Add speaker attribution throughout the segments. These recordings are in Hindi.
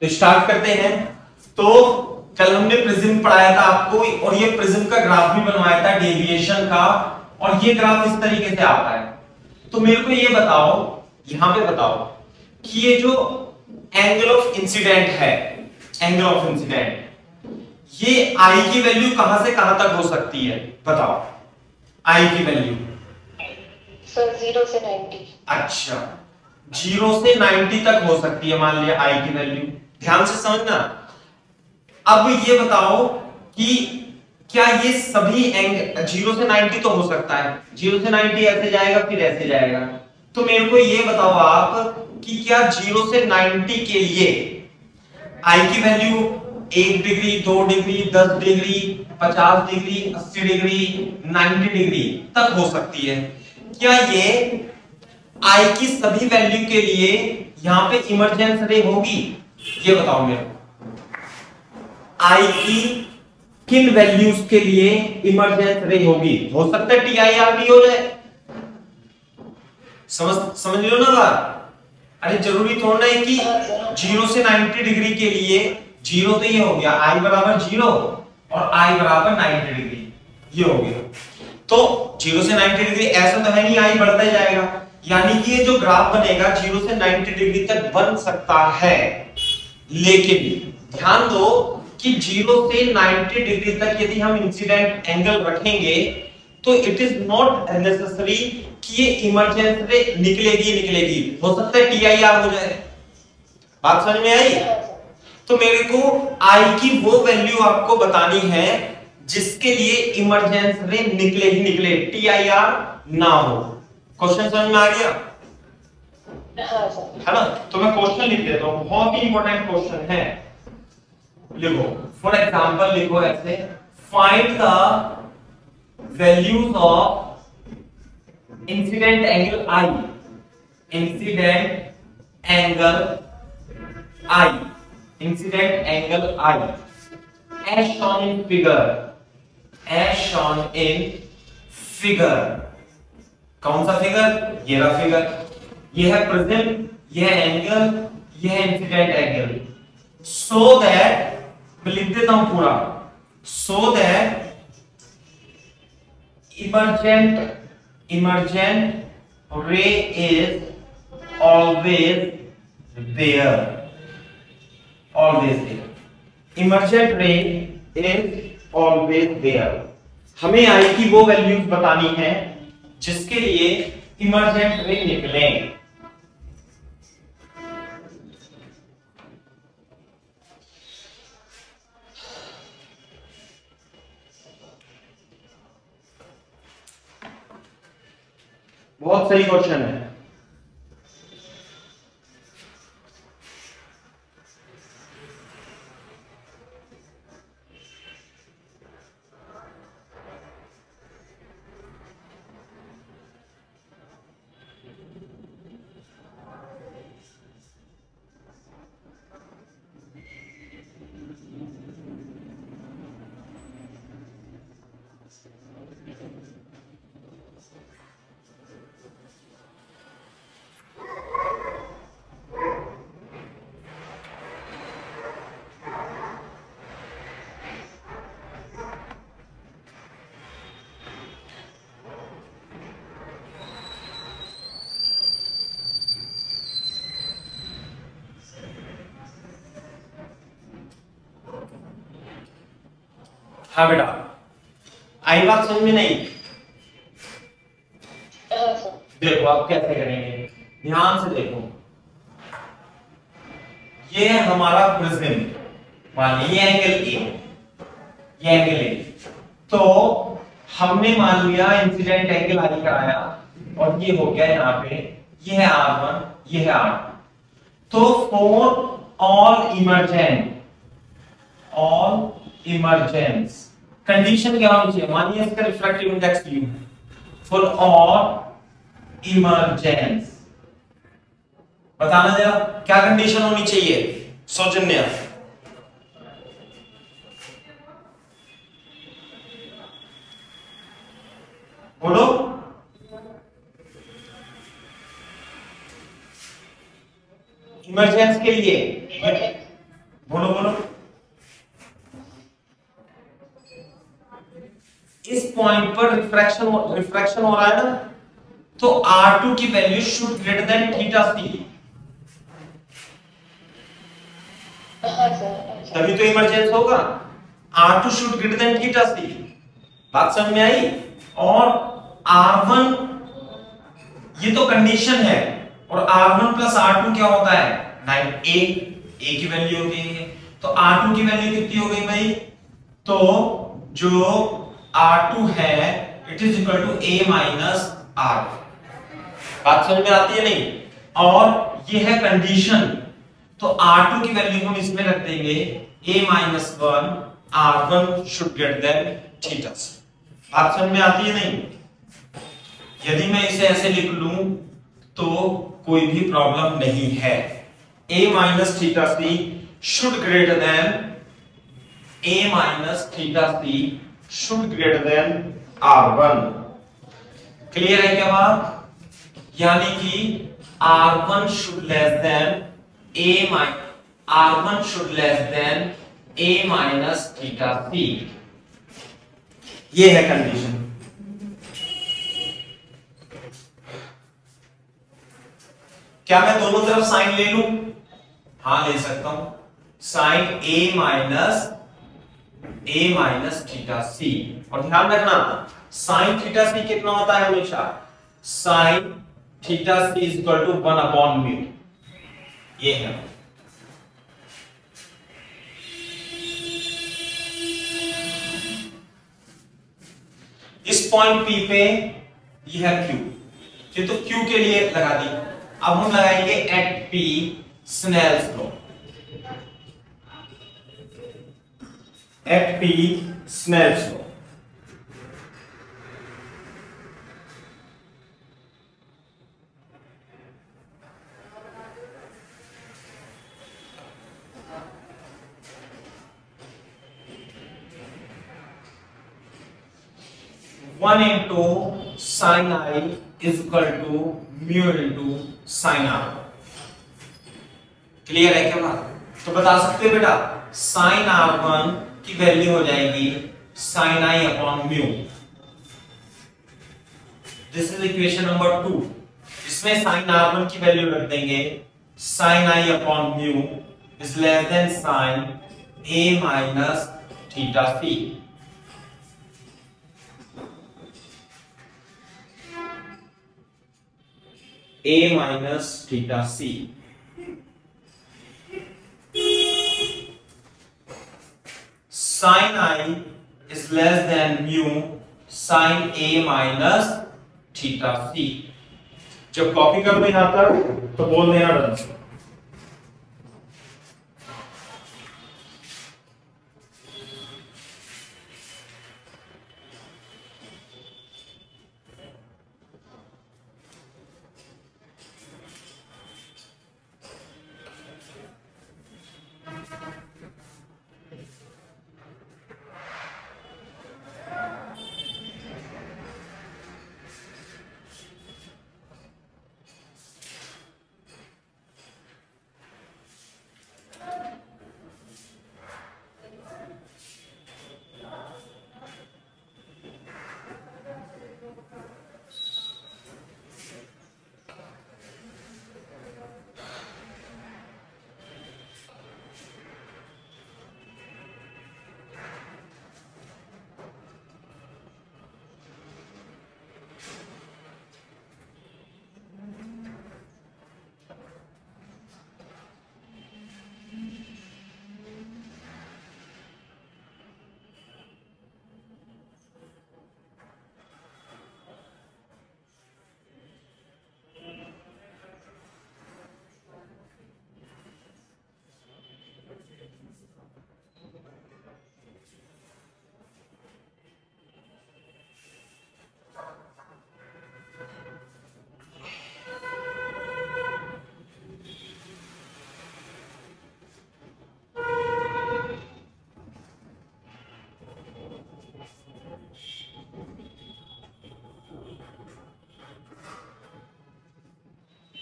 Speaker 1: तो स्टार्ट करते हैं। तो कल हमने प्रिज्म पढ़ाया था आपको, और ये प्रिज्म का ग्राफ भी बनवाया था डेविएशन का, और ये ग्राफ इस तरीके से आता है। तो मेरे को ये बताओ, यहां पे बताओ कि ये जो एंगल ऑफ इंसिडेंट है, एंगल ऑफ इंसिडेंट, ये आई की वैल्यू कहां से कहां तक हो सकती है, बताओ आई की वैल्यू।
Speaker 2: सर 0 से 90।
Speaker 1: अच्छा, 0 से 90 तक हो सकती है, मान लिया आई की वैल्यू। ध्यान से समझना। अब ये बताओ कि क्या ये सभी एंगल 0 से 90 तो हो सकता है, 0 से 90 ऐसे जाएगा फिर ऐसे जाएगा। तो मेरे को ये बताओ आप कि क्या 0 से 90 के लिए आई की value 1 degree, 2 degree, 10 degree, 50 degree, 80 degree, 90 degree तक हो सकती है। क्या ये आई की सभी वैल्यू के लिए यहां पे इमरजेंस रे होगी, ये बताओ मेरे को। आई की किन वैल्यूज के लिए इमरजेंस रे होगी? हो सकता है TIR भी हो जाए। समझ लो ना बात। अरे जरूरी थोड़ा है कि 0 से 90 डिग्री के लिए 0 तो ये हो गया I बराबर 0 और I बराबर 90 डिग्री, ये हो गया। तो 0 से 90 डिग्री ऐसा तो है नहीं, I बढ़ता ही जाएगा, यानी कि ये जो ग्राफ बनेगा 0 से 90 डिग्री तक बन सकता है। लेकिन ध्यान दो कि 0 से 90 डिग्री तक यदि हम इंसिडेंट एंगल रखेंगे तो इट इज नॉट नेसेसरी कि ये इमरजेंस रे निकलेगी। हो सकता है TIR हो जाए। बात समझ में आई? तो मेरे को आई की वो वैल्यू आपको बतानी है जिसके लिए इमरजेंस रे निकले, TIR ना हो। क्वेश्चन समझ में आ गया?
Speaker 2: हाँ सर।
Speaker 1: है ना? तो मैं क्वेश्चन लिख देता हूं, बहुत ही इंपॉर्टेंट क्वेश्चन है। लिखो, फॉर एग्जांपल लिखो ऐसे, find the values of incident angle I, incident angle I as shown in figure, कौन सा फिगर? ये रहा फिगर, ये है प्रिज्म, ये है एंगल, ये है इंसिडेंट एंगल। सो दैट, मैं लिख देता हूं पूरा, so that emergent ray is always there, emergent ray is always there। हमें आई की वो वैल्यूज बतानी है जिसके लिए इमरजेंट रे निकले। बहुत सही क्वेश्चन है। हाँ बेटा, आई बात समझ में नहीं? देखो आप कैसे करेंगे, ध्यान से देखो। ये है हमारा प्रिज्म, मान लीजिए ये एंगल ए, ये एंगल ए। तो हमने मान लिया इंसिडेंट एंगल आई कराया, और ये हो गया यहाँ पे, ये है R1, ये है R2। तो फॉर ऑल इमरजेंस कंडीशन क्या होनी चाहिए? मानिए इसका रिफ्रैक्टिव इंडेक्स भी है। फॉर ऑल इमरजेंस बताना जरा क्या कंडीशन होनी चाहिए सौजन्य? बोलो। इमरजेंस के लिए इस पॉइंट पर रिफ्रैक्शन हो रहा है ना, तो R2 की value should greater than theta c,
Speaker 2: हाँ सर।
Speaker 1: तभी तो इमरजेंस होगा। R2 should greater than theta c, बात समझ में आई। और R1 ये तो कंडीशन है, और R1 प्लस R2 क्या होता है, 9a, a की वैल्यू होती है। तो R2 की वैल्यू कितनी हो गई भाई, तो जो R2 है it is equal to a minus R। बात समझ में आती है नहीं। और ये है कंडीशन, तो R2 की वैल्यू हम इसमें रख देंगे a minus 1, R1 should greater than theta. बात समझ में आती है नहीं। यदि मैं इसे ऐसे लिख लूं तो कोई भी प्रॉब्लम नहीं है। a minus theta c should greater than, a minus theta c should greater than R1। Clear है क्या बात? यानी कि R1 should less than R1 should less than a minus theta c, ये है कंडीशन। क्या मैं दोनों तरफ साइन ले लूं? हाँ ले सकता हूं, साइन a माइनस थीटा सी। और ध्यान रखना साइन थीटा सी कितना होता है हमेशा, sine theta C is equal to 1 upon mu, ये है। इस पॉइंट P पे ये है Q, ये तो Q के लिए लगा दी। अब हम लगाएंगे at P Snell's law, at P Snell's law. One into sine I is equal to mu into sine R. Clear है क्या बात? तो बता सकते हो बेटा साइन R1 की वैल्यू हो जाएगी sine i upon mu. This is equation number 2। इसमें साइन R1 की वैल्यू रख देंगे sine i upon mu is less than sine a minus theta c. a minus theta c. Sine i is less than mu sine a minus theta c. जब कॉपी कर दो यहां तक तो बोल देना डन।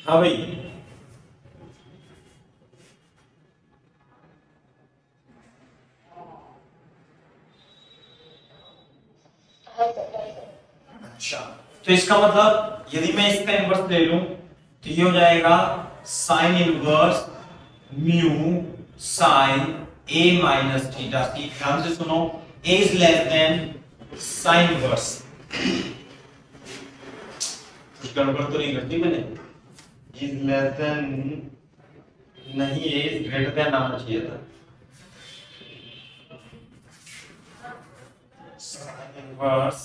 Speaker 1: हाँ भाई
Speaker 2: हाँ सर, हाँ सर।
Speaker 1: अच्छा, तो इसका मतलब यदि मैं इसका इनवर्स ले लूं तो ये हो जाएगा sine inverse mu sine a minus theta c. ध्यान से सुनो, a is less than sine inverse. कुछ गड़बड़ तो नहीं करती मैंने? इज लेस देन नहीं, a इज ग्रेटर देन आना चाहिए था। साइन इनवर्स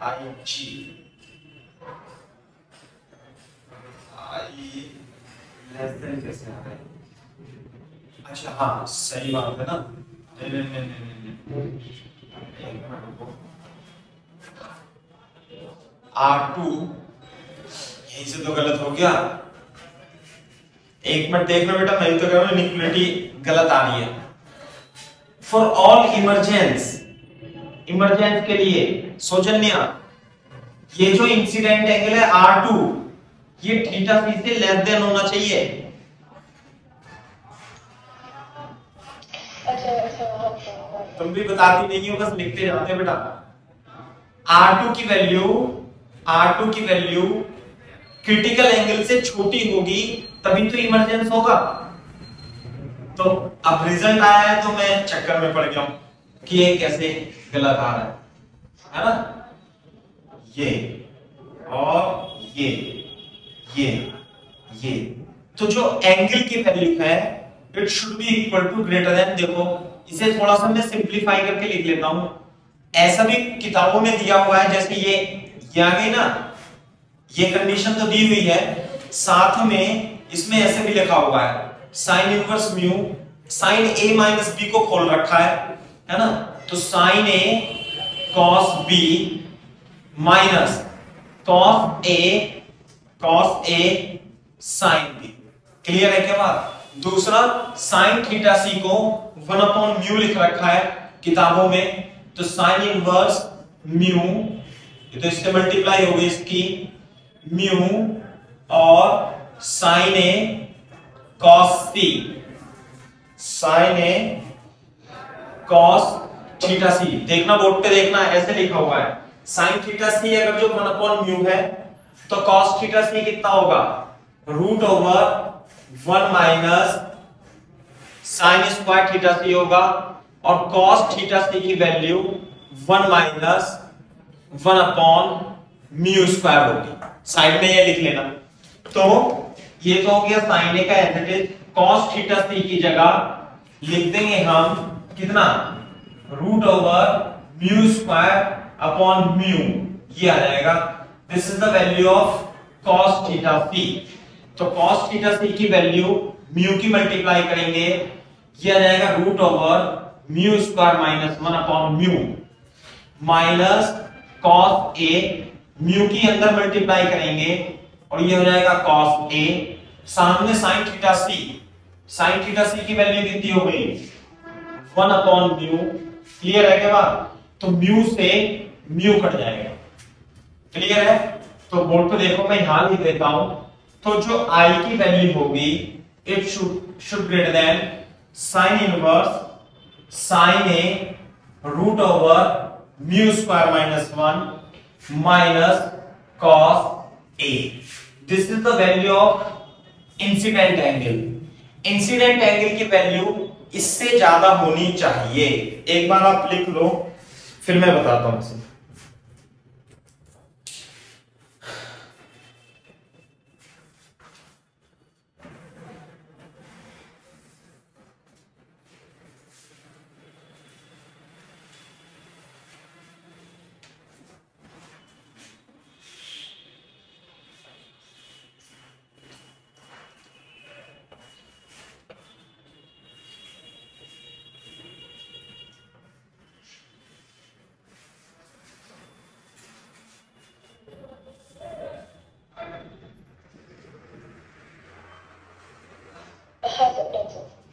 Speaker 1: आई जी आई लेस देन कैसे आ रहा है? अच्छा हाँ, सही बात है ना। नहीं नहीं नहीं नहीं नहीं, एक मिनट रुको। R2 यहीं से तो गलत हो गया। एक मिनट देखना बेटा, मैं तो कह रहा हूं इनइक्वालिटी गलत आ रही है। फॉर ऑल इमरजेंस के लिए सौजन्या, ये जो इंसिडेंट एंगल है R2 ये थीटा सी से लेस देन होना चाहिए।
Speaker 2: अच्छा अच्छा, हाँ सर।
Speaker 1: तुम भी बताती नहीं हो, बस लिखते जाते हो बेटा। R2 की वैल्यू क्रिटिकल एंगल से छोटी होगी तभी तो इमरजेंस होगा। तो अब रिजल्ट आया है तो मैं चक्कर में पड़ गया हूं कि ये कैसे गलत आ रहा है ना? ये और ये तो जो एंगल की वैल्यू है it should be equal to greater than, देखो इसे थोड़ा सा मैं सिंपलीफाई करके लिख लेता हूं। ऐसा भी किताबों में दिया हुआ है, जैसे ये आ गई ना, ये कंडीशन तो दी हुई है, साथ में इसमें ऐसे भी लिखा हुआ है sine inverse mu sine a minus b को खोल रखा है ना? तो sine a cos b minus cos a sine b। Clear है क्या बात? दूसरा साइन थीटा सी को 1 अपॉन म्यू लिख रखा है किताबों में, तो साइन इनवर्स म्यू, ये तो इससे मल्टीप्लाई हो गई इसकी म्यू और साइन ए कॉस सी, साइन ए कॉस थीटा सी। देखना बोर्ड पे, देखना ऐसे लिखा हुआ है साइन थीटा सी अगर जो 1 अपॉन म्यू है तो कॉस थीटा सी कितना होगा? Root over 1 minus sine square theta c होगा, और कॉस थीटा सी की value 1 minus 1 upon mu square होगी। साइड में ये लिख लेना। तो ये तो हो गया साइन ए का as it is, cos theta c की जगह लिख देंगे हम कितना? Root over mu square upon mu, ये आ जाएगा। This is the value of cos theta c. तो कॉस थीटा सी की वैल्यू म्यू की मल्टीप्लाई करेंगे, ये आ जाएगा root over mu square minus 1 upon mu minus cos a, mu की अंदर मल्टीप्लाई करेंगे और ये हो जाएगा कॉस ए, सामने साइन थीटा सी की वैल्यू कितनी हो गई? 1 अपॉन म्यू। क्लियर है क्या बात? तो म्यू से म्यू कट जाएगा। क्लियर है? तो बोर्ड पे देखो, मैं यहां लिख देता हूं। तो जो आई की वैल्यू होगी it should greater than sine inverse sine A root over mu square minus 1 minus cos A. This is the value of incident angle. Incident angle की वैल्यू इससे ज्यादा होनी चाहिए। एक बार आप लिख लो, फिर मैं बताता हूं इसे।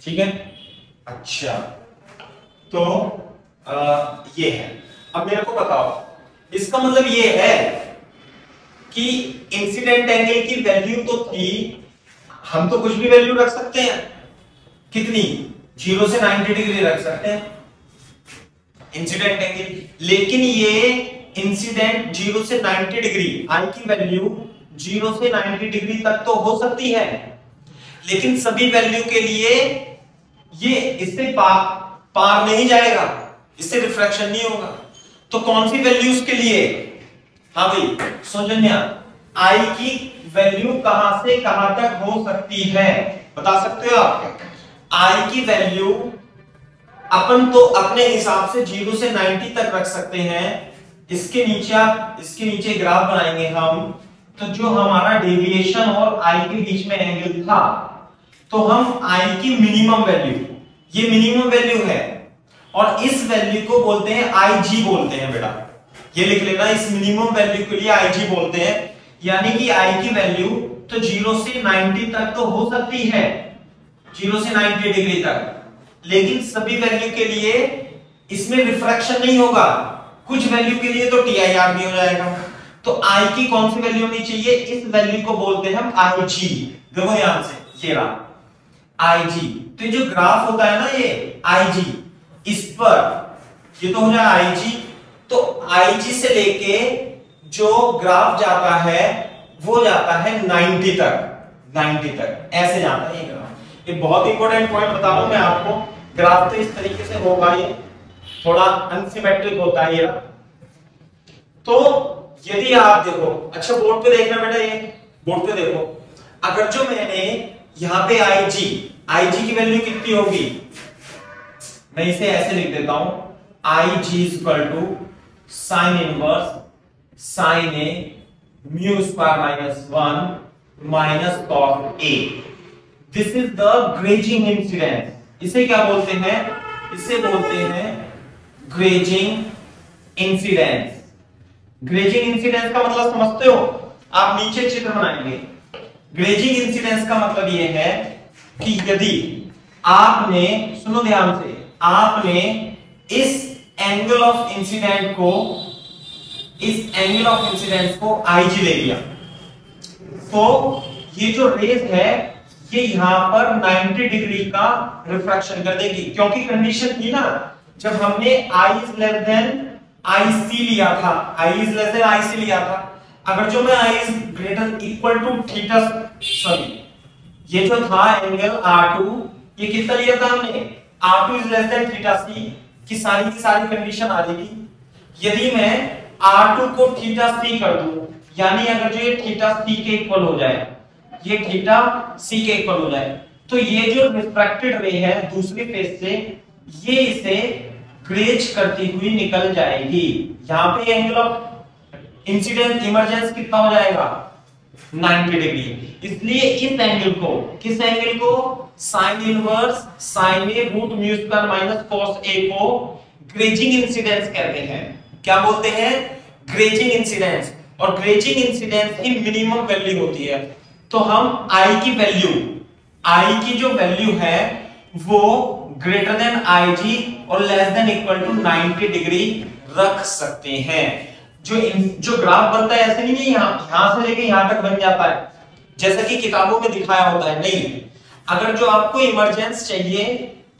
Speaker 1: ठीक है? अच्छा, तो ये है। अब मेरे को बताओ, इसका मतलब ये है कि इंसिडेंट एंगल की वैल्यू तो थी, हम तो कुछ भी वैल्यू रख सकते हैं। कितनी? 0 से 90 डिग्री रख सकते हैं। Incident angle. लेकिन ये इंसिडेंट 0 से 90 डिग्री, आई की वैल्यू 0 से 90 डिग्री तक तो हो सकती है, लेकिन सभी वैल्यू के लिए ये इससे पार नहीं जाएगा, इससे रिफ्रैक्शन नहीं होगा। तो कौन सी वैल्यूज के लिए? हाँ भाई सौजन्या, आई की वैल्यू कहां से कहां तक हो सकती है, बता सकते हो आप? आई की वैल्यू अपन तो अपने हिसाब से 0 से 90 तक रख सकते हैं। इसके नीचे ग्राफ बनाएंगे हम, तो जो हमारा डेविएशन और आई के बीच में एंगल था, तो हम आई की मिनिमम वैल्यू, ये मिनिमम वैल्यू है, और इस वैल्यू को बोलते हैं आईजी बोलते हैं बेटा, ये लिख लेना, इस मिनिमम वैल्यू के लिए आईजी बोलते हैं। यानी कि आई की वैल्यू तो 0 से 90 तक तो हो सकती है, 0 से 90 डिग्री तक, लेकिन सभी वैल्यू के लिए इसमें रिफ्रैक्शन नहीं होगा, कुछ वैल्यू के लिए तो टीआईआर भी हो जाएगा। तो आई की कौन सी वैल्यू होनी चाहिए? इस वैल्यू को बोलते हैं हम आईजी। देखो ध्यान से, ये रहा आईजी। तो जो ग्राफ होता है ना ये आईजी, इस पर ये तो हो जाए आईजी, तो आईजी से लेके जो ग्राफ जाता है वो जाता है 90 तक, ऐसे जाता है ये ग्राफ। ये बहुत इंपॉर्टेंट पॉइंट बता रहा हूं मैं आपको। ग्राफ तो इस तरीके से होगा, ये थोड़ा अनसिमेट्रिक होता है ये। तो यदि आप देखो, अच्छा बोर्ड पे देखना बेटा, ये बोर्ड पे देखो, अगर जो मैंने यहां पे आईजी की वैल्यू कितनी होगी, मैं इसे ऐसे लिख देता हूं, IG equal to sine inverse sine A mu square minus 1 minus cos A. This is the grazing incidence. इसे क्या बोलते हैं? इसे बोलते हैं ग्रेजिंग इंसिडेंस। ग्रेजिंग इंसिडेंस का मतलब समझते हो? आप नीचे चित्र बनाएंगे। ग्रेजिंग इंसिडेंस का मतलब यह है कि यदि आपने, सुनो ध्यान से, आपने इस एंगल ऑफ इंसिडेंट को आईजी ले लिया, तो ये जो रेज है ये यहां पर 90 डिग्री का रिफ्रैक्शन कर देगी, क्योंकि कंडीशन थी ना, जब हमने I is less than IC लिया था, अगर जो मैं I is greater equal to theta, sorry ये जो था एंगल R2, ये कितना लिया था हमने? R2 is less than theta C की सारी कंडीशन आ रही थी। यदि मैं R2 को थीटा C कर दूं, यानी अगर जो ये थीटा C के इक्वल हो जाए, ये थीटा C के इक्वल हो जाए, तो ये जो रिफ्रैक्टेड रे है दूसरी फेस से, ये इसे ग्रेज करती हुई निकल जाएगी। यहां पे एंगल ऑफ इंसिडेंट इमर्जेंस कितना हो जाएगा? 90 डिग्री। इसलिए इस एंगल को, किस एंगल को? Sine inverse sine A root mu square minus cos a को ग्रेजिंग इंसिडेंस कहते हैं। क्या बोलते हैं? Grazing incidence. और ग्रेजिंग इंसिडेंस की मिनिमम वैल्यू होती है। तो हम आई की वैल्यू, आई की जो वैल्यू है वो ग्रेटर देन आईजी और less than equal to 90 degree रख सकते हैं। जो ग्राफ बनता है ऐसे नहीं है यहां से लेके यहां तक बन जाता है जैसा कि किताबों में दिखाया होता है, नहीं। अगर जो आपको इमरजेंस चाहिए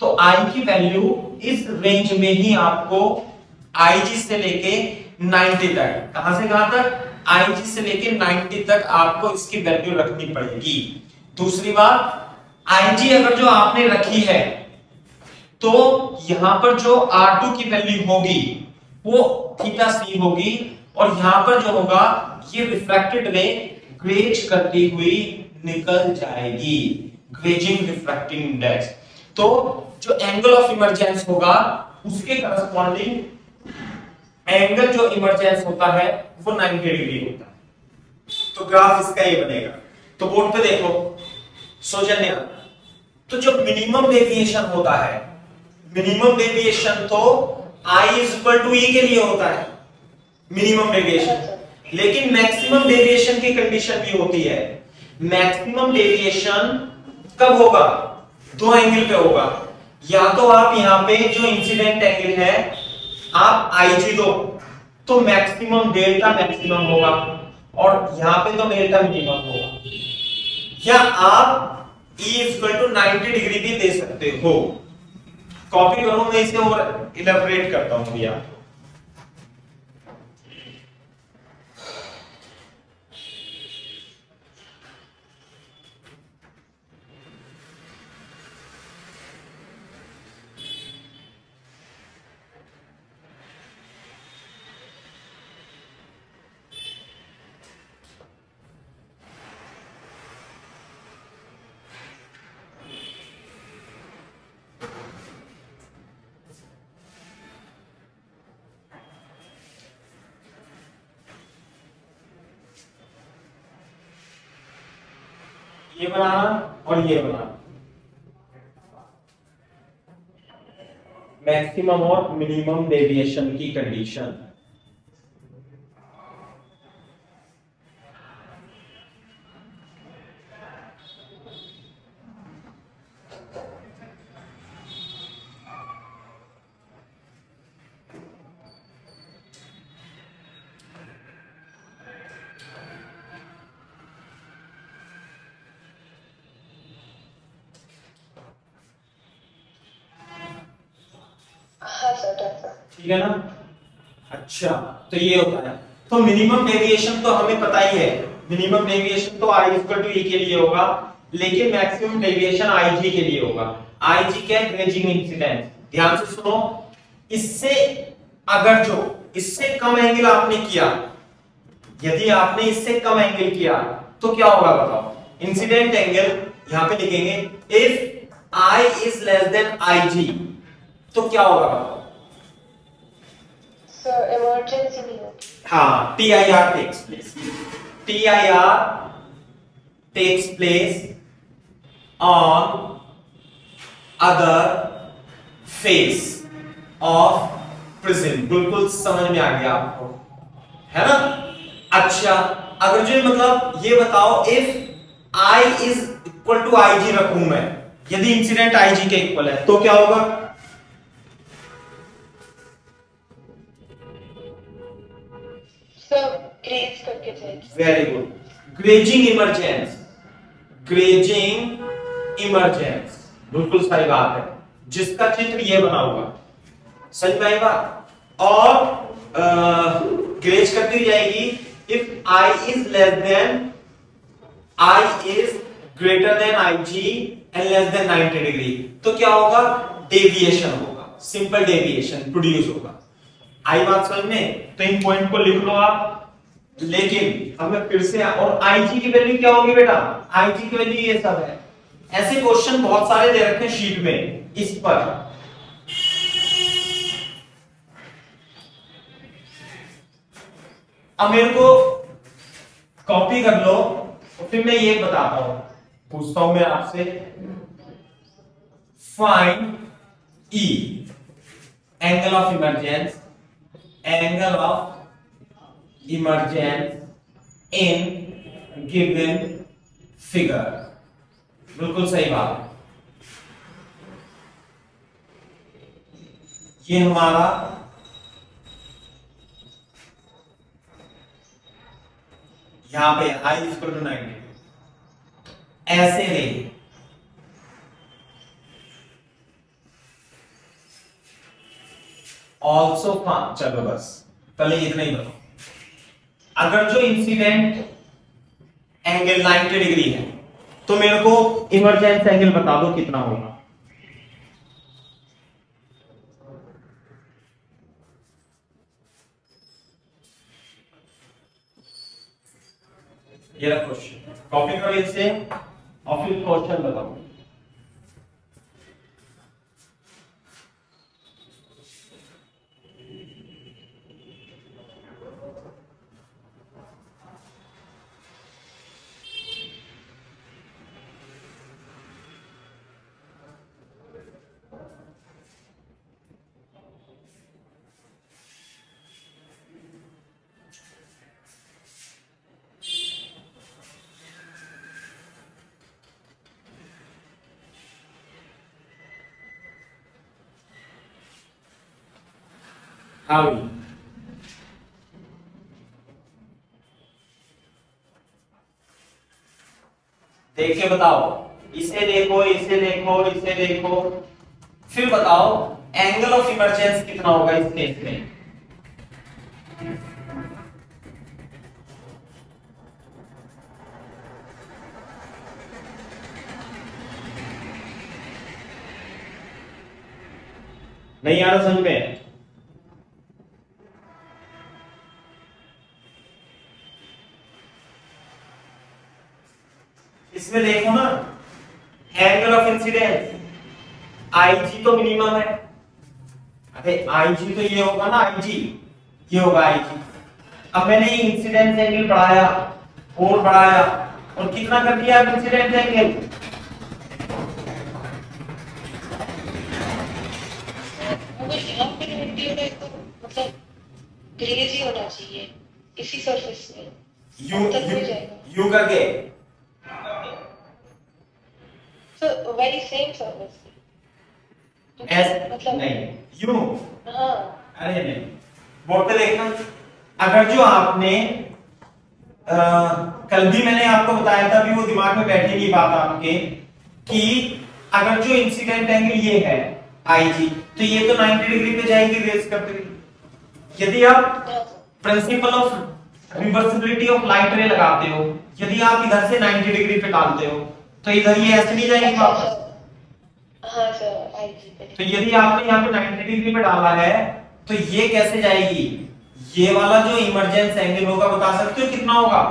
Speaker 1: तो आई की वैल्यू इस रेंज में ही आपको आईजी से लेके 90 तक, कहां से कहां तक? आईजी से लेके 90 तक आपको इसकी वैल्यू रखनी पड़ेगी। दूसरी बात, आईजी अगर जो आपने रखी है तो यहां पर जो R2 की वैल्यू होगी वो थीटा C होगी, और यहां पर जो होगा ये रिफ्रैक्टेड रे ग्रेज करती हुई निकल जाएगी, ग्रेजिंग रिफ्रैक्टिंग इंडेक्स। तो जो एंगल ऑफ इमरजेंस होगा उसके करस्पॉन्डिंग एंगल जो इमरजेंस होता है वो 90 डिग्री होता है। तो ग्राफ इसका ये बनेगा। तो बोर्ड पे देखो सौजन्या, तो जो मिनिमम डेविएशन होता है, मिनिमम डेविएशन तो I is equal to E के लिए होता है, मिनिमम डेविएशन। लेकिन मैक्सिमम डेविएशन की कंडीशन भी होती है। मैक्सिमम डेविएशन कब होगा? दो एंगल पे होगा। या तो आप यहां पे जो इंसिडेंट एंगल है आप IG दो तो मैक्सिमम डेल्टा मैक्सिमम होगा, और यहां पे तो डेल्टा मिनिमम होगा। या आप E इक्वल टू 90 डिग्री भी दे सकते हो। कॉपी करूं मैं इसे और इलेबोरेट करता हूं भैया। ये बनाना और ये बनाना, मैक्सिमम और मिनिमम डेविएशन की कंडीशन।
Speaker 2: हाँ सर, डन सर।
Speaker 1: ठीक है ना। अच्छा, तो ये होता है। तो मिनिमम डेविएशन तो हमें पता ही है, मिनिमम डेविएशन तो i इक्वल टू e के लिए होगा, लेकिन मैक्सिमम डेविएशन ig के लिए होगा। ig क्या है? Grazing incidence. ध्यान से सुनो, इससे अगर जो इससे कम एंगल आपने किया, यदि आपने इससे कम एंगल किया तो क्या होगा बताओ? इंसिडेंट एंगल यहां पे लिखेंगे if i is less then ig, तो क्या होगा बताओ?
Speaker 2: सर इमरजेंसी भी होगी।
Speaker 1: हाँ, TIR takes place. TIR takes place on other face of prism. बिल्कुल समझ में आ गया आपको, है ना? अच्छा, अगर जो मतलब ये बताओ if I is equal to IG रखूं मैं, यदि इंसिडेंट IG के इक्वल है तो क्या होगा?
Speaker 2: ग्रेज करके जाएगी।
Speaker 1: Very good, grazing emergence, grazing emergence, बिल्कुल सही बात है, जिसका चित्र ये बना हुआ, सही में बात। और ग्रेज करती हुई जाएगी if I is less than, I is greater than IG and less than 90 degree, तो क्या होगा? डेविएशन होगा, सिंपल डेविएशन प्रोड्यूस होगा। आई बात समझ में? तो इन पॉइंट को लिख लो आप। लेकिन अब मैं फिर से, और IG की वैल्यू क्या होगी बेटा? IG की वैल्यू ये सब है। ऐसे क्वेश्चन बहुत सारे दे रखे हैं शीट में इस पर। अब मेरे को कॉपी कर लो और फिर मैं ये बताता हूं, पूछता हूं मैं आपसे, find E angle of emergence, angle of emergence in given figure. बिल्कुल सही बात है। ये हमारा यहां पे I इक्वल टू 90, ऐसे रे ऑल्सो, चलो बस पहले इतना ही बताओ। अगर जो इंसिडेंट एंगल 90 डिग्री है तो मेरे को इमरजेंस एंगल बता दो कितना होगा। ये रहा क्वेश्चन, कॉपी करो इसे और फिर क्वेश्चन बताओ। हाँ भाई, देख के बताओ, इसे देखो, इसे देखो, इसे देखो, फिर बताओ एंगल ऑफ इमरजेंस कितना होगा इस केस में। नहीं आ रहा समझ में? इसमें देखो ना, एंगल ऑफ इंसिडेंस IG तो मिनिमम है। अरे IG तो ये होगा ना, IG ये होगा IG। अब मैंने इंसिडेंस एंगल बढ़ाया और बढ़ाया और कितना कर दिया इंसिडेंस एंगल?
Speaker 2: मतलब ग्रेज ही होना चाहिए इसी सरफेस में।
Speaker 1: यू करके
Speaker 2: तो वेरी सेम सरफेस
Speaker 1: मतलब नहीं यू।
Speaker 2: हाँ
Speaker 1: अरे नहीं, बोर्ड पे देखना। अगर जो आपने कल भी मैंने आपको बताया था, भी वो दिमाग में बैठेगी बात आपके, कि अगर जो इंसिडेंट एंगल ये है IG, तो ये तो 90 डिग्री पे जाएगी रेस करते हुए। यदि आप principle of reversibility of light रे लगाते हो, यदि आप इधर से 90 डिग्री पे डालते हो तो इधर ये ऐसे नहीं जाएगी वापस।
Speaker 2: हाँ सर, IG पे।
Speaker 1: तो यदि आपने यहाँ पे 90 डिग्री पे डाला है तो ये कैसे जाएगी? ये वाला जो इमरजेंस एंगल होगा बता सकते हो कितना होगा?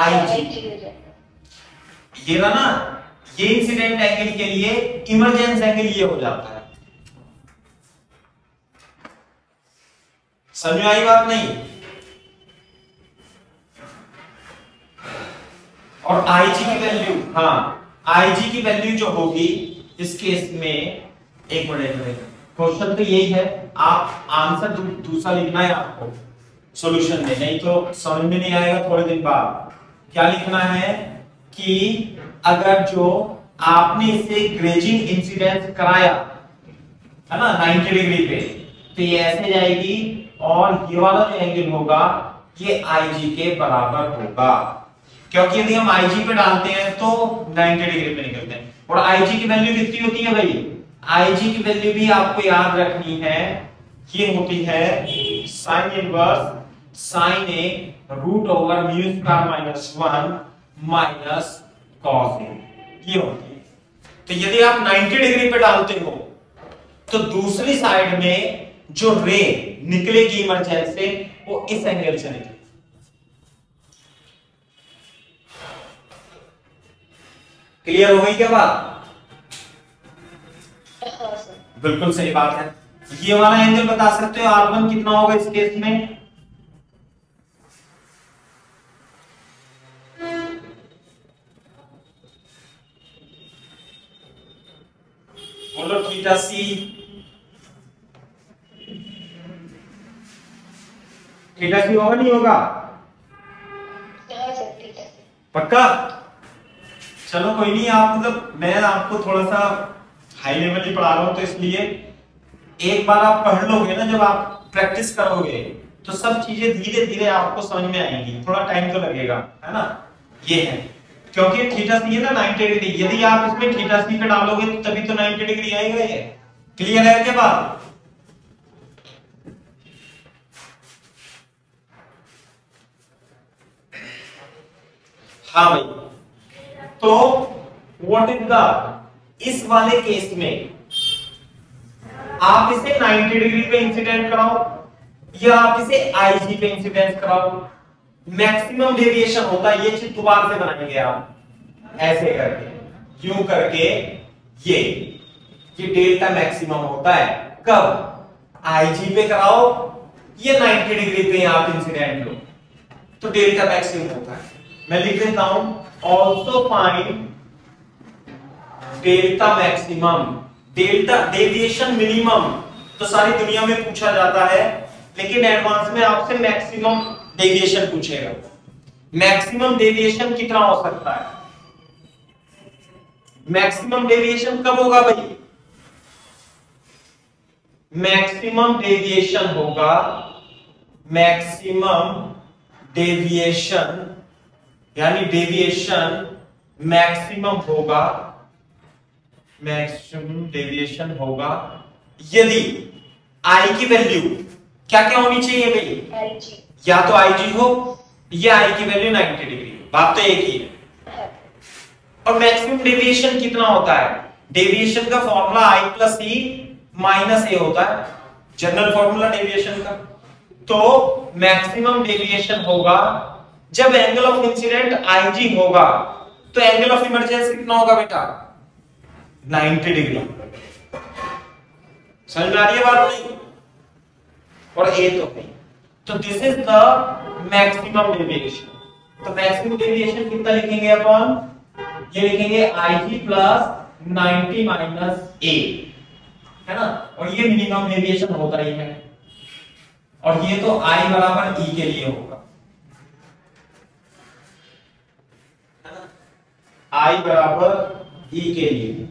Speaker 1: IG। ये रहा ना, ये इंसिडेंट एंगल के लिए इमरजेंस एंगल ये हो जाता है। समझ आई बात नहीं? और IG की वैल्यू, हाँ IG की वैल्यू जो होगी इस केस में, एक मिनट, क्वेश्चन तो यही है, आप आंसर दूसरा लिखना है आपको सॉल्यूशन में, नहीं तो समझ में नहीं आएगा थोड़े दिन बाद। क्या लिखना है कि अगर जो आपने इसे ग्रेजिंग इंसिडेंस कराया है ना 90 डिग्री पे, तो ये ऐसे जाएगी और ये वाला जो एंगल होगा ये IG के बराबर होगा, क्योंकि यदि हम IG पे डालते हैं तो 90 डिग्री पे निकलते हैं। और IG की वैल्यू कितनी होती है भाई? IG की वैल्यू भी आपको याद रखनी है, ये होती है sine inverse sine A root over mu square minus 1 minus cos a, ये होती है। तो यदि आप 90 डिग्री पे डालते हो तो दूसरी साइड में जो रे निकलेगी इमरजेंस से वो इस एंगल से निकलेगी। क्लियर हो गई क्या बात?
Speaker 2: हाँ सर।
Speaker 1: बिल्कुल सही बात है। ये वाला एंगल बता सकते हो R1 कितना होगा इस केस में? बोलो थीटा सी। थीटा सी होगा नहीं होगा?
Speaker 2: हाँ सर, थीटा सी।
Speaker 1: पक्का? चलो कोई नहीं, आप मतलब मैं आपको थोड़ा सा हाई लेवल ही पढ़ा रहा हूं, तो इसलिए एक बार आप पढ़ लोगे ना, जब आप प्रैक्टिस करोगे तो सब चीजें धीरे धीरे आपको समझ में आएंगी, थोड़ा टाइम तो लगेगा, है ना? ये है क्योंकि थीटा सी है ना 90 डिग्री, यदि आप इसमें थीटा सी पे डालोगे तो तभी तो 90 डिग्री आएगा। ये क्लियर है क्या बात? हाँ भाई, तो व्हाट इज द, इस वाले केस में आप इसे 90 डिग्री पे इंसिडेंट कराओ या आप इसे IG पे इंसिडेंट कराओ, मैक्सिमम डेविएशन होता है। ये चीज दोबारा से बनाएंगे आप ऐसे करके, यूं करके, ये डेल्टा मैक्सिमम होता है कब? IG पे कराओ या 90 डिग्री पे आप इंसिडेंट लो तो डेल्टा मैक्सिमम होता है। मैं लिख देता हूं, also find delta maximum, delta deviation minimum तो सारी दुनिया में पूछा जाता है, लेकिन एडवांस में आपसे मैक्सिमम डेविएशन पूछेगा। मैक्सिमम डेविएशन कितना हो सकता है? मैक्सिमम डेविएशन कब होगा भाई? मैक्सिमम डेविएशन होगा, मैक्सिमम डेविएशन यानी डेविएशन मैक्सिमम होगा मैक्सिमम डेविएशन होगा यदि आई की वैल्यू क्या क्या होनी चाहिए भाई,
Speaker 2: IG।
Speaker 1: या तो IG हो या आई की वैल्यू 90 डिग्री, बात तो एक ही है। और मैक्सिमम डेविएशन कितना होता है, डेविएशन का formula I plus E minus a होता है, जनरल फॉर्मूला डेविएशन का। तो मैक्सिमम डेविएशन होगा जब एंगल ऑफ इंसिडेंट IG होगा, तो एंगल ऑफ इमरजेंस कितना होगा बेटा, 90 डिग्री। समझ में आ रही है बात नहीं? और ए तो नहीं, तो this is the maximum deviation. तो मैक्सिमम डेविएशन कितना लिखेंगे अपन, ये लिखेंगे IG प्लस 90 माइनस ए, है ना। और ये मिनिमम डेविएशन होता ही है, और ये तो I बराबर E के लिए होगा, है ना, I बराबर E के लिए।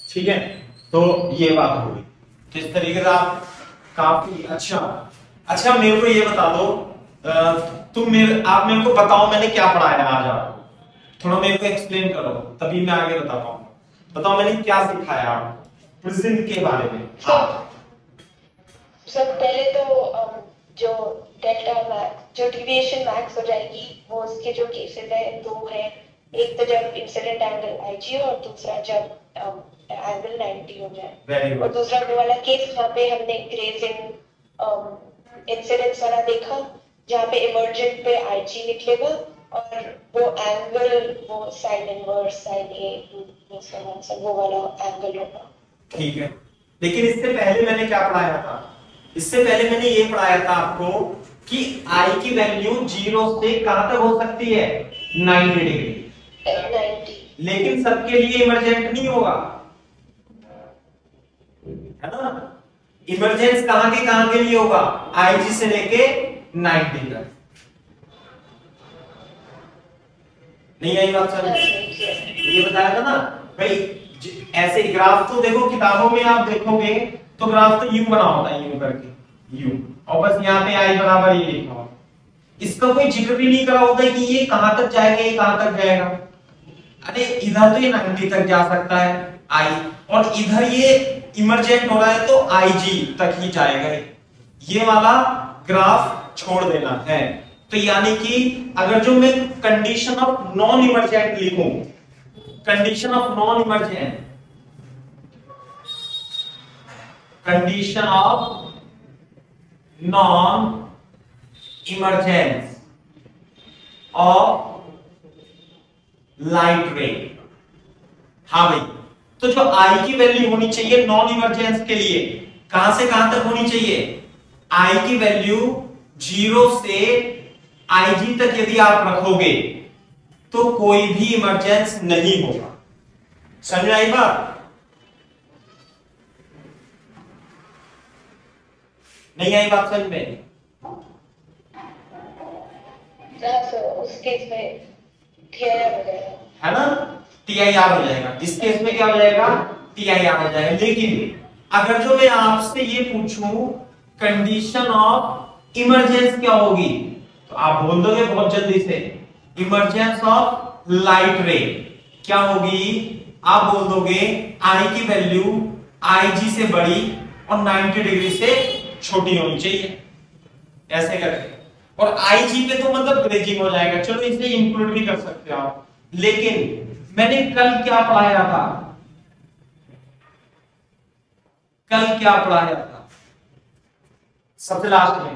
Speaker 1: ठीक है, तो ये बात हो गई। तो इस तरीके से आप काफी अच्छा मेरे को ये बता दो, आप मेरे को बताओ मैंने क्या पढ़ाया आज आपको, थोड़ा मेरे को एक्सप्लेन करो, तभी मैं आगे बता पाऊंगा। बताओ मैंने क्या सिखाया आपको प्रिज्म के बारे में।
Speaker 2: सर पहले तो जो डेल्टा मैक्स, जो डिविएशन मैक्स हो जाएगी, वो उसके जो केसेस है दो है, एक तो जब इंसिडेंट एंगल IG और दूसरा जब एंगल 90 हो जाए। और दूसरा वो वाला केस जहाँ पे हमने ग्रेजिंग इंसिडेंस वाला देखा, जहाँ पे इमर्जेंट पे IG निकलेगा और वो एंगल वो साइन इनवर्स साइन ए वो वाला एंगल होगा।
Speaker 1: ठीक है, लेकिन इससे पहले मैंने क्या पढ़ाया था, इससे पहले मैंने ये पढ़ाया था आपको कि I की वैल्यू 0 से कहां तक हो सकती है, 90 डिग्री,
Speaker 2: 90,
Speaker 1: लेकिन सबके लिए इमरजेंट नहीं होगा, है ना। इमरजेंस कहां के लिए होगा, IG से लेके 90 तक। नहीं आई बात समझ? ये बताया था ना भाई, ऐसे ग्राफ तो देखो किताबों में आप देखोगे तो ग्राफ तो यूं बना होता है, यूं करके यूं, और बस यहाँ पे I बराबर ये लिखा होगा, इसका कोई जिक्र भी नहीं करा होता है कि ये कहां तक जाएगा, ये कहां तक जाएगा। अरे इधर तो ये 90 तक जा सकता है I, और इधर ये इमरजेंट हो रहा है तो IG तक ही जाएगा। ये वाला ग्राफ छोड़ देना है। तो यानी कि अगर जो मैं कंडीशन ऑफ नॉन इमरजेंट लिखूं, condition of non emergent, condition of non emergence of light रे, हाँ भाई, तो जो I की वैल्यू होनी चाहिए नॉन इमरजेंस के लिए, कहां से कहां तक होनी चाहिए, I की वैल्यू 0 से IG तक यदि आप रखोगे तो कोई भी इमरजेंस नहीं होगा। समझ आई बात? नहीं आई बात समझ में?
Speaker 2: उस केस में TIR हो जाएगा,
Speaker 1: है ना, TIR हो जाएगा। इस केस में क्या हो जाएगा, TI आ जाएगा। लेकिन अगर जो मैं आपसे ये पूछूं कंडीशन ऑफ इमरजेंस क्या होगी, तो आप बोल दोगे बहुत जल्दी से इमरजेंस ऑफ लाइट रे क्या होगी, आप बोल दोगे आई की वैल्यू IG से बड़ी और 90 डिग्री से छोटी होनी चाहिए, ऐसे करके। और IG पे तो मतलब ब्रेकिंग हो जाएगा, चलो इसे इंक्लूड भी कर सकते हो आप। लेकिन मैंने कल क्या पढ़ाया था, कल क्या पढ़ाया था सबसे लास्ट में,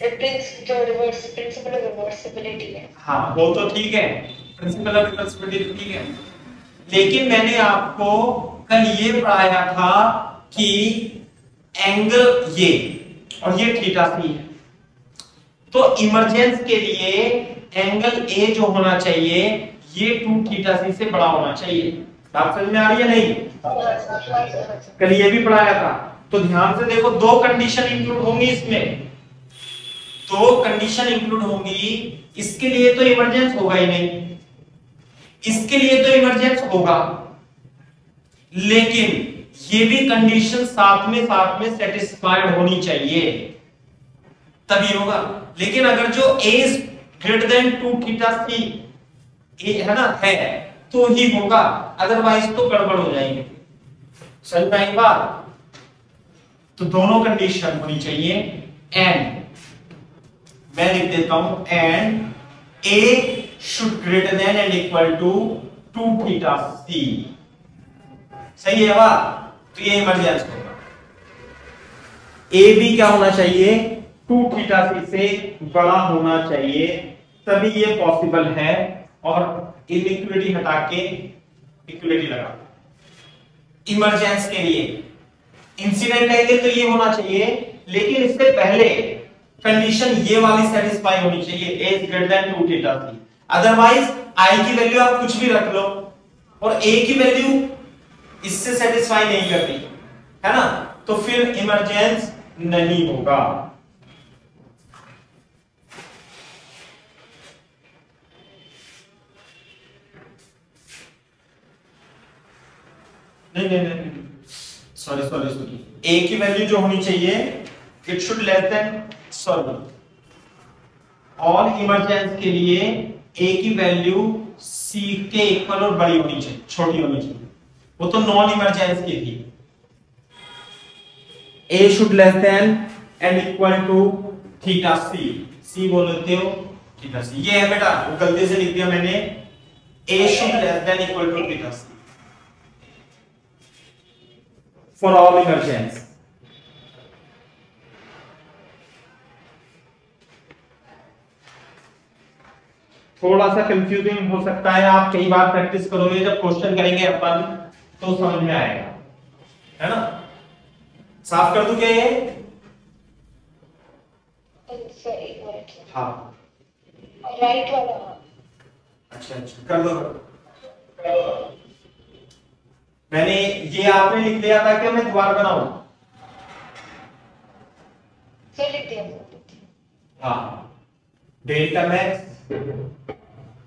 Speaker 2: प्रिंसिपल ऑफ रिवर्सिबिलिटी है।
Speaker 1: हाँ वो तो ठीक है, प्रिंसिपल ऑफ रिवर्सिबिलिटी तो ठीक है, लेकिन मैंने आपको कल ये पढ़ाया था कि एंगल ये और ये थीटा सी है, तो इमरजेंस के लिए एंगल ए जो होना चाहिए ये 2 थीटा सी से बड़ा होना चाहिए। बात समझ में आ रही है नहीं? कल ये भी पढ़ाया था। तो ध्यान से देखो, 2 कंडीशन इंक्लूड होंगी इसमें, 2 कंडीशन इंक्लूड होंगी। इसके लिए तो इमरजेंस होगा ही नहीं, इसके लिए तो इमरजेंस होगा, लेकिन ये भी कंडीशन साथ में सेटिस्फाइड होनी चाहिए तभी होगा। लेकिन अगर जो a is greater than 2 theta c है ना, है तो ही होगा, अदरवाइज तो गड़बड़ हो जाएंगे। समझ में आई बात? तो दोनों कंडीशन होनी चाहिए एंड मैं लिख देता हूं and a should greater than and equal to 2 theta c. सही है बात? तो ये इमरजेंस होगा। ए भी क्या होना चाहिए, 2 थीटा सी से बड़ा होना चाहिए, तभी ये पॉसिबल है। और इनइक्वालिटी हटा के इक्वलिटी लगा। इमरजेंस के लिए इंसिडेंट एंगल तो ये होना चाहिए, लेकिन इससे पहले कंडीशन ये वाली सेटिस्फाई होनी चाहिए, a is greater than 2 theta C. Otherwise i की वैल्यू आप कुछ भी रख लो और a की वैल्यू इससे सेटिस्फाई नहीं करती है ना, तो फिर इमरजेंस नहीं होगा। नहीं सॉरी a की वैल्यू जो होनी चाहिए it should less then all emergence के लिए a की वैल्यू c के इक्वल और बड़ी होनी चाहिए, छोटी होनी चाहिए। वो तो नॉन इमरजेंस की थी। a should less than and equal to theta c बोल लेते हो थीटा c। ये है बेटा, वो गलती से लिख दिया मैंने, a should less than equal to theta c for all emergence. थोड़ा सा कंफ्यूजिंग हो सकता है, आप कई बार प्रैक्टिस करोगे, जब क्वेश्चन करेंगे अपन तो समझ में आएगा, है ना। साफ कर दूं क्या ये? हाँ
Speaker 2: राइट वाला।
Speaker 1: अच्छा कर दो। मैंने ये आपने लिख दिया था कि मैं दोबारा बनाऊं?
Speaker 2: लिख दिया।
Speaker 1: हाँ डेल्टा मैक्स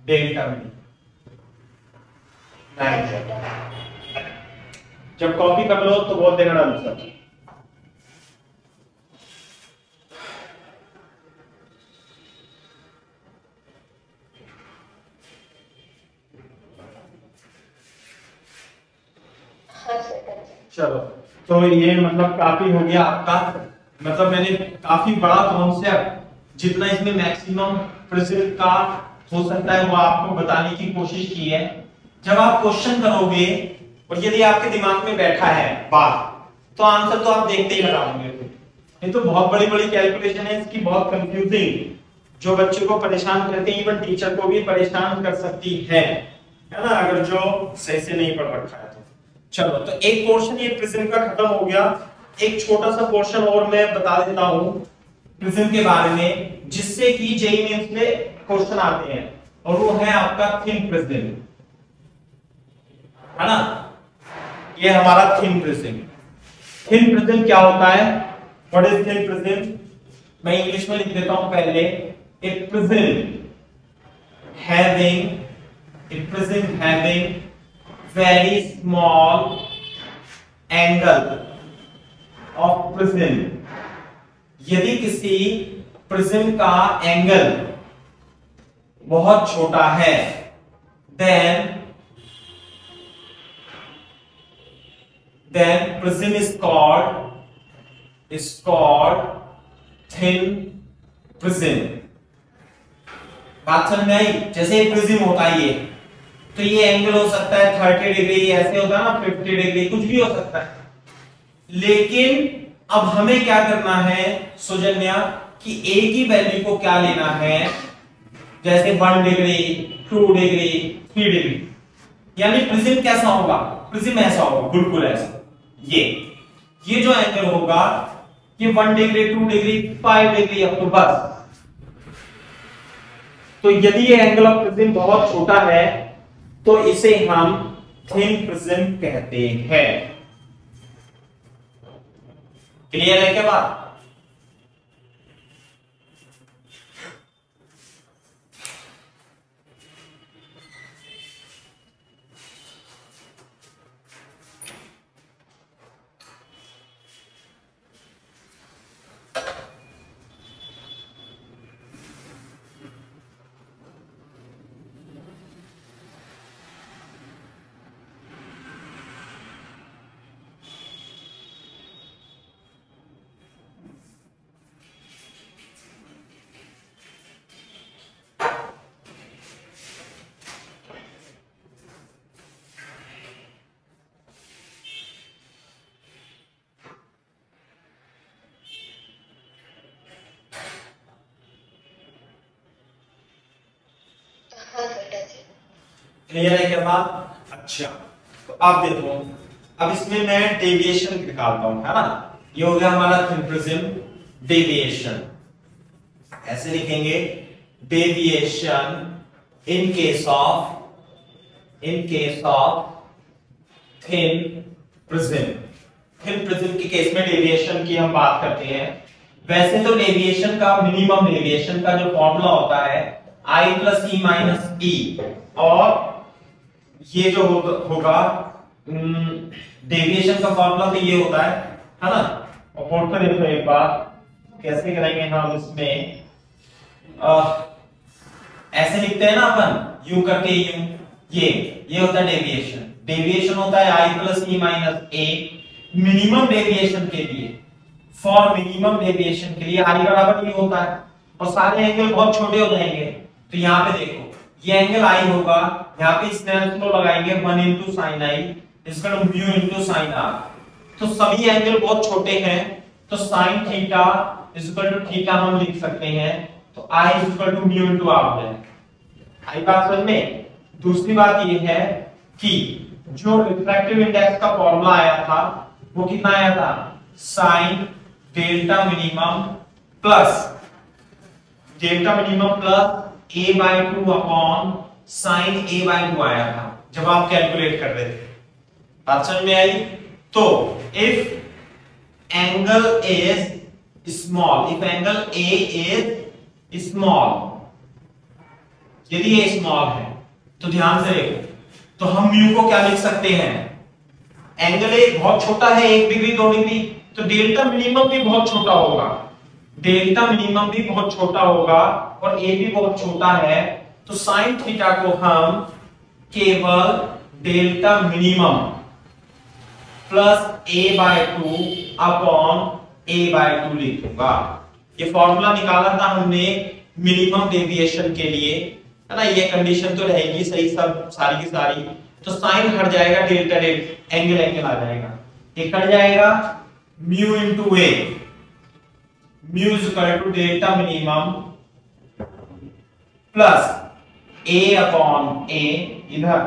Speaker 1: डेल्टा मिन। जब कॉपी कर लो तो बोल देना आंसर। चलो तो ये मतलब काफी हो गया आपका, मतलब मैंने काफी बड़ा कॉन्सेप्ट जितना इसमें मैक्सिमम प्रिसिजन का हो सकता है वो आपको बताने की कोशिश की है। जब आप क्वेश्चन करोगे और यदि आपके दिमाग में बैठा है बात, तो आंसर तो आप देखते ही लगाओगे। ये तो बहुत बड़ी बड़ी कैलकुलेशन है इसकी, बहुत कंफ्यूजिंग, जो बच्चे को परेशान करते हैं, इवन टीचर को भी परेशान कर सकती है ना, अगर जो सही से नहीं पढ़ रखा है तो। चलो तो एक पोर्शन ये प्रिज्म का खत्म हो गया। एक छोटा सा पोर्शन और मैं बता देता हूं प्रिज्म के बारे में, जिससे कि जेईई मेंस में क्वेश्चन आते हैं, और वो है आपका थिन प्रिज्म, है ना। ये हमारा थिन प्रिज्म। थिन प्रिज्म क्या होता है? What is thin prism? मैं इंग्लिश में लिख देता हूं पहले। A prism having A prism having very small angle of prism, यदि किसी प्रिज्म का एंगल बहुत छोटा है, then prism is called thin prism. बात समझ में आई? जैसे प्रिज्म होता है ये, तो ये एंगल हो सकता है 30 डिग्री, ऐसे होता है ना 50 डिग्री, कुछ भी हो सकता है। लेकिन अब हमें क्या करना है सौजन्या, कि ए की वैल्यू को क्या लेना है, जैसे 1 डिग्री, 2 डिग्री, 3 डिग्री, यानी प्रिज्म कैसा होगा, प्रिज्म ऐसा होगा, बिल्कुल ऐसा। ये जो एंगल होगा ये 1 डिग्री, 2 डिग्री, 5 डिग्री अब तो बस। तो यदि ये एंगल ऑफ प्रिज्म बहुत छोटा है तो इसे हम थिन प्रिज्म कहते हैं। क्लियर है क्या बात? क्लियर है क्या बात? अच्छा, तो अब देखो, अब इसमें मैं डेविएशन निकालता हूं, है ना। ये हो गया हमारा थिन प्रिज्म, डेविएशन ऐसे लिखेंगे, deviation in case of thin prism. Thin prism के केस में डेविएशन की हम बात करते हैं। वैसे तो डेविएशन का, मिनिमम डेविएशन का जो फॉर्मूला होता है I + E - E, और ये जो होगा डेविएशन का फॉर्मूला तो ये होता है ना। और बोर्ड पर देखो एक बार कैसे करेंगे हम इसमें, ऐसे लिखते हैं ना अपन, यू करके यू, ये होता है डेविएशन। डेविएशन होता है I + E - A minimum deviation के लिए। फॉर मिनिमम डेविएशन के लिए I बराबर ये होता है, और सारे एंगल बहुत छोटे हो जाएंगे। तो यहाँ पे देखो, ये एंगल I होगा, यहाँ पे स्नेल्स लॉ लगाएंगे 1 * sin I = μ * sin R। तो सभी एंगल बहुत छोटे हैं, तो sin थीटा = थीटा हम लिख सकते हैं। तो I = μ * R है। आई बात समझ में? दूसरी बात ये है कि जो रिफ्रैक्टिव इंडेक्स का फॉर्मूला आया था वो कितना आया था, sin delta minimum plus A/2 upon sin A/2 आया था जब आप कैलकुलेट कर रहे थे। बात समझ में आई? तो if angle is small, if angle A is small, यदि ये स्मॉल है तो ध्यान से देखो, तो हम म्यू को क्या लिख सकते हैं, एंगल ए बहुत छोटा है, 1 डिग्री 2 डिग्री, तो डेल्टा मिनिमम भी बहुत छोटा होगा, डेल्टा मिनिमम भी बहुत छोटा होगा, और ए भी बहुत छोटा है। तो साइन थीटा को हम केवल delta minimum plus A/2 upon A/2 लिखूंगा। ये फॉर्मूला निकाला था हमने मिनिमम डेविएशन के लिए, है ना। ये कंडीशन तो रहेगी सही, सब सारी की सारी। तो साइन हट जाएगा, डेल्टा एंगल आ जाएगा, ये कट जाएगा, mu into a, mu equal to delta minimum plus a upon a, इधर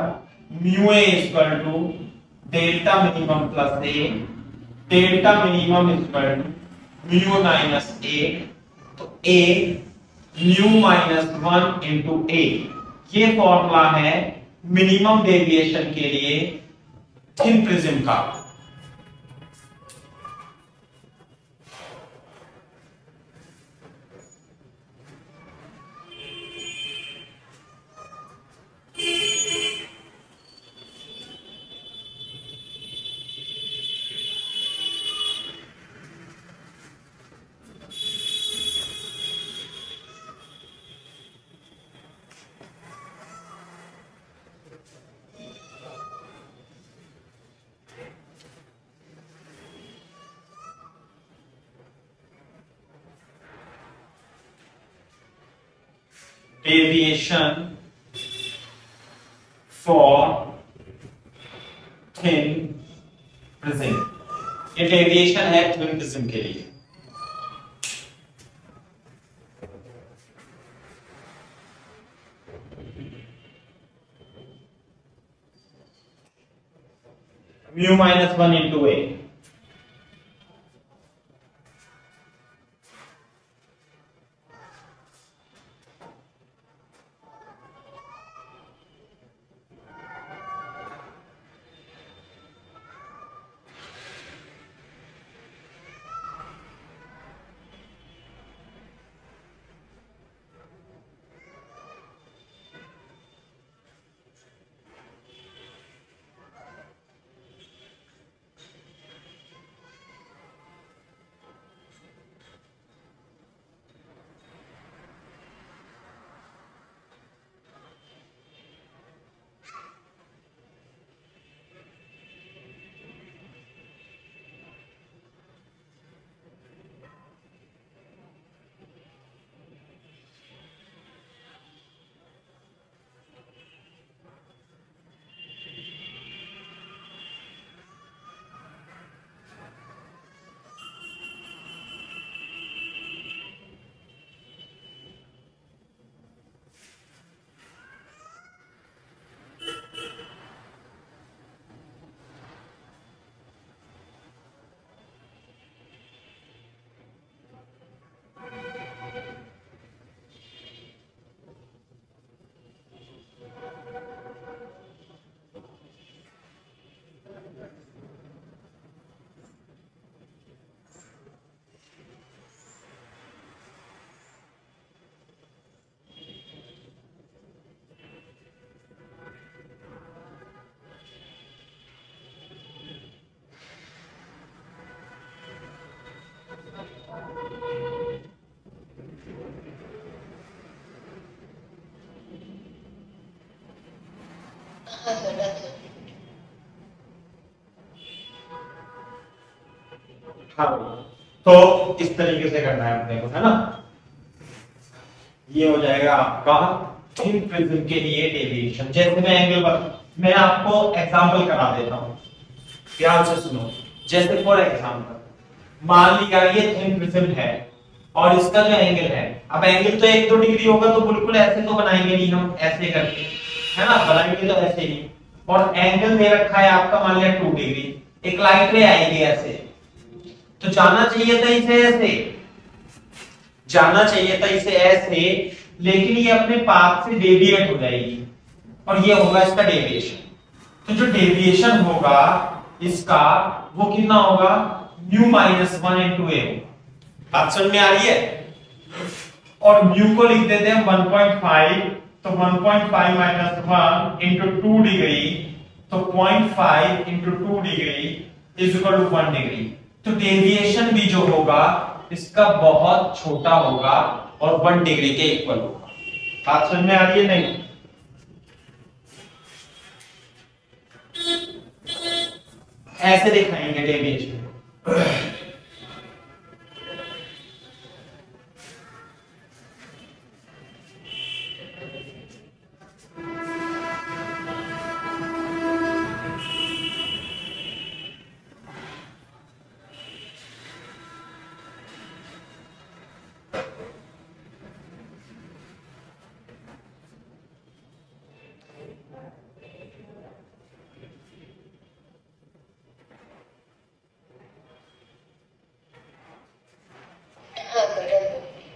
Speaker 1: mu a equal to delta minimum plus a, delta minimum equal to mu minus a, तो ए म्यू -1 इंटू ए। ये फॉर्मूला है मिनिमम डेविएशन के लिए थिन प्रिज्म का। डेविएशन फॉर थिन प्रिज्म, ये डेविएशन है थिन प्रिज्म के लिए। म्यू माइनस 1 इंटू ए। हाँ, तो इस तरीके से करना है अपने को, है ना। ये हो जाएगा आपका थिन प्रिज्म के लिए डेविएशन। जैसे मैं आपको एग्जांपल करा देता हूं, ध्यान से सुनो। जैसे फॉर एग्जांपल मान लिया ये थिन प्रिज्म है और इसका जो एंगल है, अब एंगल तो 1-2 डिग्री होगा तो बिल्कुल ऐसे तो बनाएंगे नहीं हम, ऐसे करके, है ना, बनाएंगे तो ऐसे ही। और एंगल दे रखा है आपका मान लिया 2 डिग्री, एक लाइट रे आएगी ऐसे, तो जाना चाहिए था इसे ऐसे, जाना चाहिए था इसे ऐसे, लेकिन ये अपने पाथ से डेविएट हो जाएगी और ये होगा इसका डेविएशन। तो जो डेविएशन होगा इसका वो कितना होगा, म्यू माइनस 1 इंटू ए। बात समझ में आ रही है। और म्यू को लिख देते हैं 1.5, तो 1.5 माइनस 1 इंटू 2 डिग्री, तो 0.5 into 2 degree is equal to 1 degree. तो डेविएशन भी जो होगा इसका बहुत छोटा होगा और 1 डिग्री के इक्वल होगा। बात समझ में आ रही है नहीं? ऐसे दिखाएंगे डेविएशन।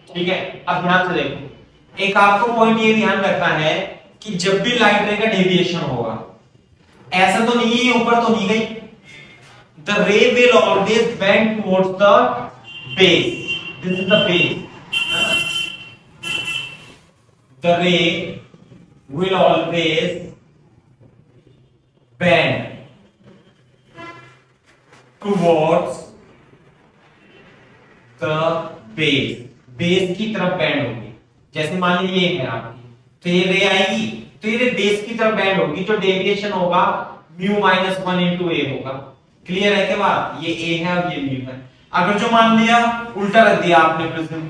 Speaker 1: ठीक है, अब ध्यान से देखो, एक आपको पॉइंट ये ध्यान रखना है कि जब भी लाइट रे का डेविएशन होगा, ऐसा तो नहीं है ऊपर तो नहीं गई, द रे will always bend towards the base, this is the base, the रे will always bend towards the base, base की तरफ बैंड होगी। जैसे मान लीजिए ये है आपकी, तो ये रे आएगी तो ये बेस की तरफ बैंड होगी, जो डेविएशन होगा म्यू माइनस 1 इंटू ए होगा। क्लियर है क्या बात? ये ए है और ये म्यू है। अगर जो मान लिया उल्टा रख दिया आपने प्रिज्म,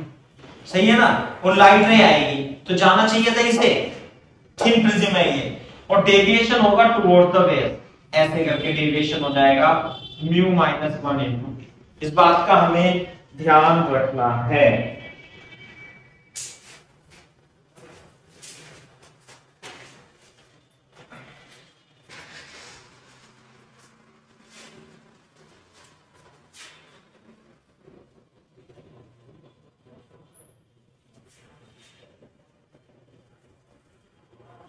Speaker 1: सही है ना, और लाइट रे आएगी तो जाना चाहिए था इसे, थिन प्रिज्म है ये, और डेविएशन होगा टुवर्ड्स द बेस, ऐसे करके डेविएशन हो जाएगा म्यू माइनस 1 इनटू, इस बात का हमें ध्यान रखना है।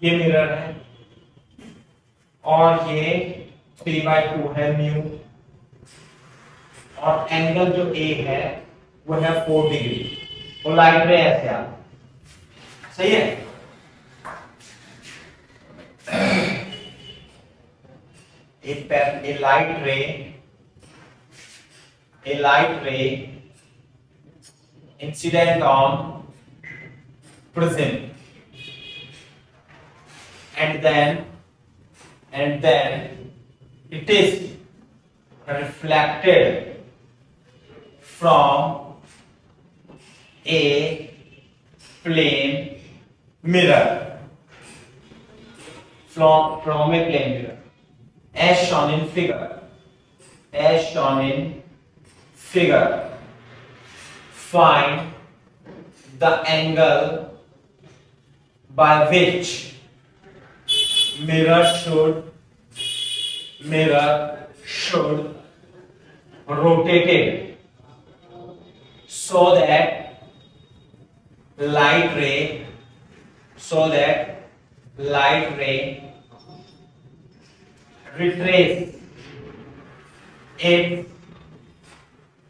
Speaker 1: ये मिरर है और ये 3/2 है म्यू, और एंगल जो ए है वो है 4 डिग्री, वो लाइट रे ऐसे आ, सही है। A light ray incident on prism, and then it is reflected from a plane mirror, from a plane mirror, as shown in figure. Find the angle by which mirror should rotated so that light ray retrace its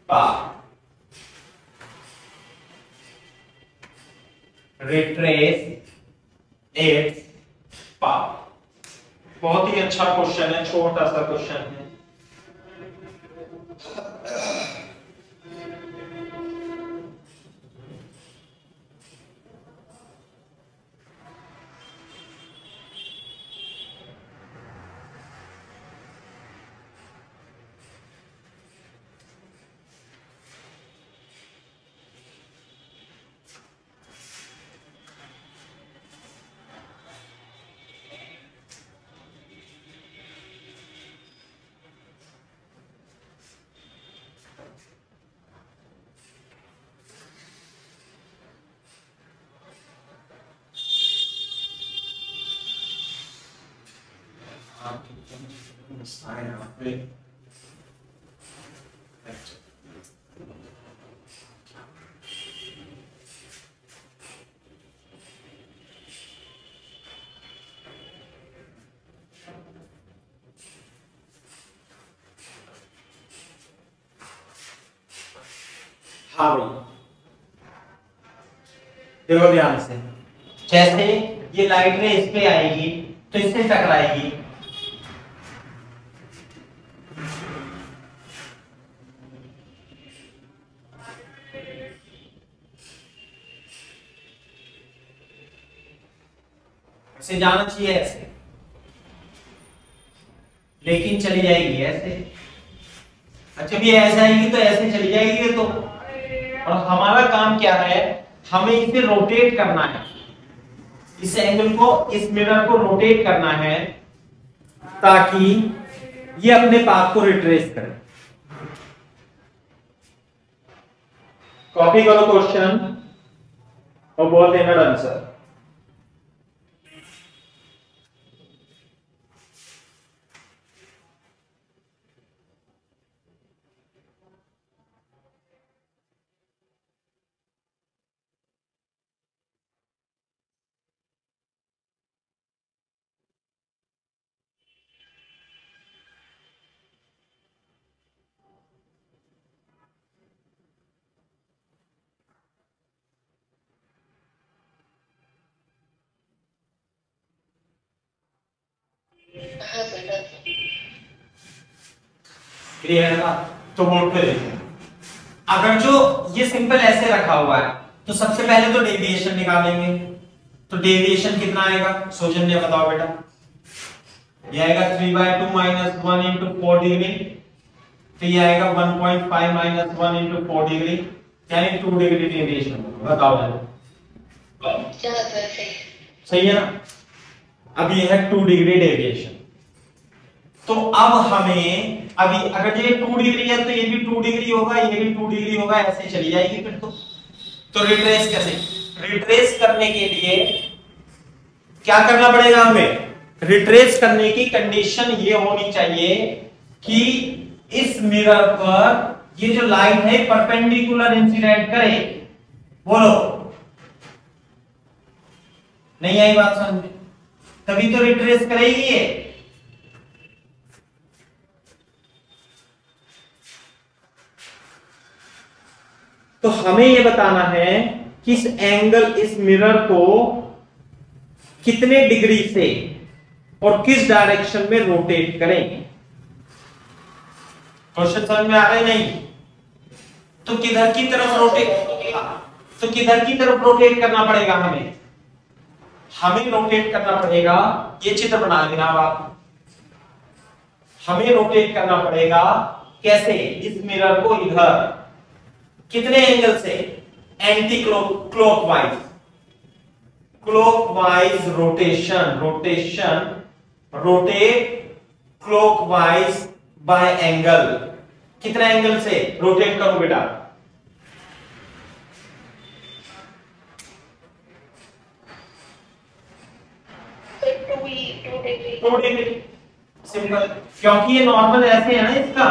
Speaker 1: path. बहुत ही अच्छा क्वेश्चन है, छोटा सा क्वेश्चन है। हाँ भाई देखो ध्यान से, जैसे ये लाइट रे इस पे आएगी तो इससे टकराएगी, ऐसे जाना चाहिए ऐसे, लेकिन चली जाएगी ऐसे। अच्छा भी ऐसे आएगी तो ऐसे चली जाएगी तो, और हमारा काम क्या है, हमें इसे रोटेट करना है, इस एंगल को, इस मिरर को रोटेट करना है ताकि ये अपने पाथ को रिट्रेस करे। कॉपी करो क्वेश्चन और बोल देना आंसर। क्लियर है ना? तो बोर्ड पे देखो, अगर जो ये सिंपल ऐसे रखा हुआ है तो सबसे पहले तो डेविएशन निकालेंगे, तो डेविएशन कितना आएगा सौजन्य बताओ बेटा? ये आएगा 3/2 माइनस 1 इंटू 4 डिग्री, तो ये आएगा 1.5 माइनस 1 इंटू 4 डिग्री, यानी 2 डिग्री डेविएशन। बताओ जरा सही है ना। अब ये है 2 डिग्री डेविएशन। तो अब हमें अभी अगर ये 2 डिग्री है तो ये भी 2 डिग्री होगा, ये भी 2 डिग्री होगा, ऐसे चली जाएगी फिर तो रिट्रेस कैसे? रिट्रेस करने के लिए क्या करना पड़ेगा हमें? रिट्रेस करने की कंडीशन ये होनी चाहिए कि इस मिरर पर ये जो लाइट है परपेंडिकुलर इंसिडेंट करे। बोलो, नहीं आई बात समझ में? तभी तो रिट्रेस करेगी ये। तो हमें ये बताना है कि इस एंगल, इस मिरर को कितने डिग्री से और किस डायरेक्शन में रोटेट करेंगे। क्वेश्चन समझ में आ रहा है? नहीं तो किधर की तरफ रोटेट करना पड़ेगा हमें रोटेट करना पड़ेगा। ये चित्र बना लेना आप। हमें रोटेट करना पड़ेगा कैसे? इस मिरर को इधर कितने एंगल से? Anti clockwise rotate clockwise bye angle. कितने एंगल से रोटेट करो बेटा? Two degree. सिंपल, क्योंकि ये नॉर्मल ऐसे है ना, इसका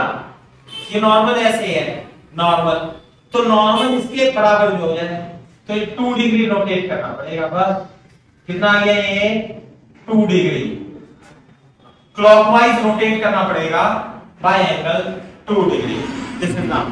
Speaker 1: ये नॉर्मल ऐसे है नॉर्मल, तो नॉर्मल इसके बराबर जो हो जाए तो ये 2 डिग्री रोटेट करना पड़ेगा। बस कितना आ गया ये? 2 डिग्री क्लॉकवाइज रोटेट करना पड़ेगा bye angle 2 degree. This is now